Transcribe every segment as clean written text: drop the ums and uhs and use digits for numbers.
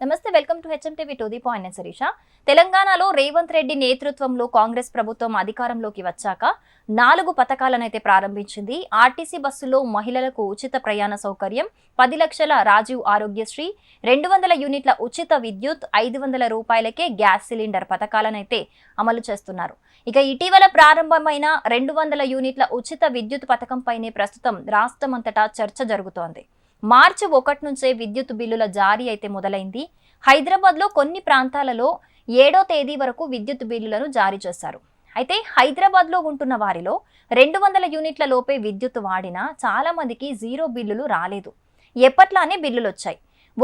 నమస్తే, welcome to HMTV to the point. నేను శిరీష. తెలంగాణలో రేవంత్ రెడ్డి నేతృత్వంలో కాంగ్రెస్ ప్రభుత్వం అధికారంలోకి వచ్చాక 4 పథకాలనైతే ప్రారంభించింది. ఆర్టీసీ బస్సులో మహిళలకు ఉచిత ప్రయాణ సౌకర్యం, 10 లక్షల రాజీవ్ ఆరోగ్యశ్రీ, 200 యూనిట్ల ఉచిత విద్యుత్, 500 రూపాయలకే గ్యాస్ సిలిండర్ పథకాలనైతే అమలు చేస్తున్నారు. ఇక ఇటీవల ప్రారంభమైన 200 యూనిట్ల ఉచిత విద్యుత్ పథకంపైనే ప్రస్తుతం రాష్ట్రమంతటా చర్చ జరుగుతోంది. మార్చి 1 నుంచే విద్యుత్ బిల్లుల జారీ అయితే మొదలైంది. హైదరాబాద్లో కొన్ని ప్రాంతాలలో 7వ తేదీ వరకు విద్యుత్ బిల్లులను జారీ చేశారు. అయితే హైదరాబాద్లో ఉంటున్న వారిలో 200 యూనిట్ల లోపే విద్యుత్ వాడినా చాలా మందికి జీరో బిల్లులు రాలేదు. ఎప్పట్లానే బిల్లులు వచ్చాయి.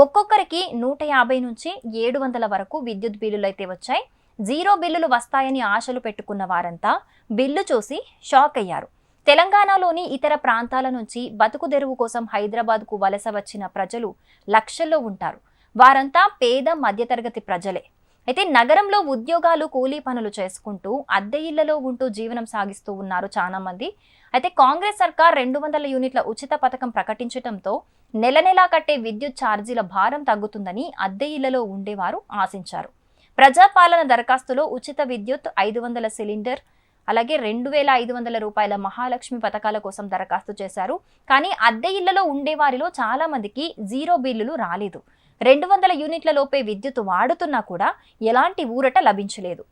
ఒక్కొక్కరికి 150 నుంచి 700 వరకు విద్యుత్ బిల్లులు అయితే వచ్చాయి. జీరో బిల్లులు వస్తాయని ఆశలు పెట్టుకున్న వారంతా బిల్లు చూసి షాక్ అయ్యారు. తెలంగాణలోని ఇతర ప్రాంతాల నుంచి బతుకుదెరువు కోసం హైదరాబాద్కు వలస వచ్చిన ప్రజలు లక్షల్లో ఉంటారు. వారంతా పేద మధ్యతరగతి ప్రజలే. అయితే నగరంలో ఉద్యోగాలు, కూలీ పనులు చేసుకుంటూ అద్దె ఇళ్లలో ఉంటూ జీవనం సాగిస్తూ ఉన్నారు చాలా మంది. అయితే కాంగ్రెస్ సర్కార్ 200 యూనిట్ల ఉచిత పథకం ప్రకటించడంతో నెల నెలా కట్టే విద్యుత్ ఛార్జీల భారం తగ్గుతుందని అద్దె ఇళ్లలో ఉండేవారు ఆశించారు. ప్రజాపాలన దరఖాస్తులో ఉచిత విద్యుత్, 500 సిలిండర్, అలాగే 2500 రూపాయల మహాలక్ష్మి పథకాల కోసం దరఖాస్తు చేశారు. కానీ అద్దె ఇళ్లలో ఉండేవారిలో చాలా మందికి జీరో బిల్లులు రాలేదు. 200 యూనిట్ల లోపే విద్యుత్ వాడుతున్నా కూడా ఎలాంటి ఊరట లభించలేదు.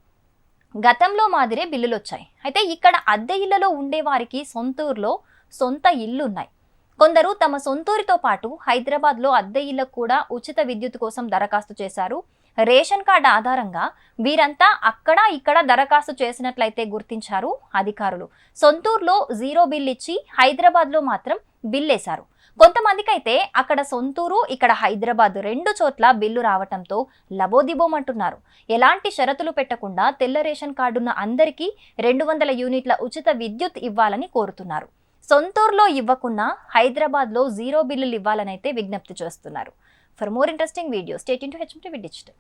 గతంలో మాదిరే బిల్లులు వచ్చాయి. అయితే ఇక్కడ అద్దె ఇళ్లలో ఉండేవారికి సొంతూరులో సొంత ఇళ్లున్నాయి. కొందరు తమ సొంతూరితో పాటు హైదరాబాద్లో అద్దె ఇళ్లకు కూడా ఉచిత విద్యుత్ కోసం దరఖాస్తు చేశారు. రేషన్ కార్డు ఆధారంగా వీరంతా అక్కడ ఇక్కడ దరఖాస్తు చేసినట్లయితే గుర్తించారు అధికారులు. సొంతూరులో జీరో బిల్ ఇచ్చి హైదరాబాద్లో మాత్రం బిల్లేశారు. కొంతమందికి అయితే అక్కడ సొంతూరు, ఇక్కడ హైదరాబాద్ 2 చోట్ల బిల్లు రావటంతో లబోదిబోమంటున్నారు. ఎలాంటి షరతులు పెట్టకుండా తెల్ల రేషన్ కార్డున్న అందరికీ 200 యూనిట్ల ఉచిత విద్యుత్ ఇవ్వాలని కోరుతున్నారు. సొంతూరులో ఇవ్వకున్నా హైదరాబాద్లో జీరో బిల్లులు ఇవ్వాలనైతే విజ్ఞప్తి చేస్తున్నారు. For more interesting videos, stay tuned to HMTV Digital.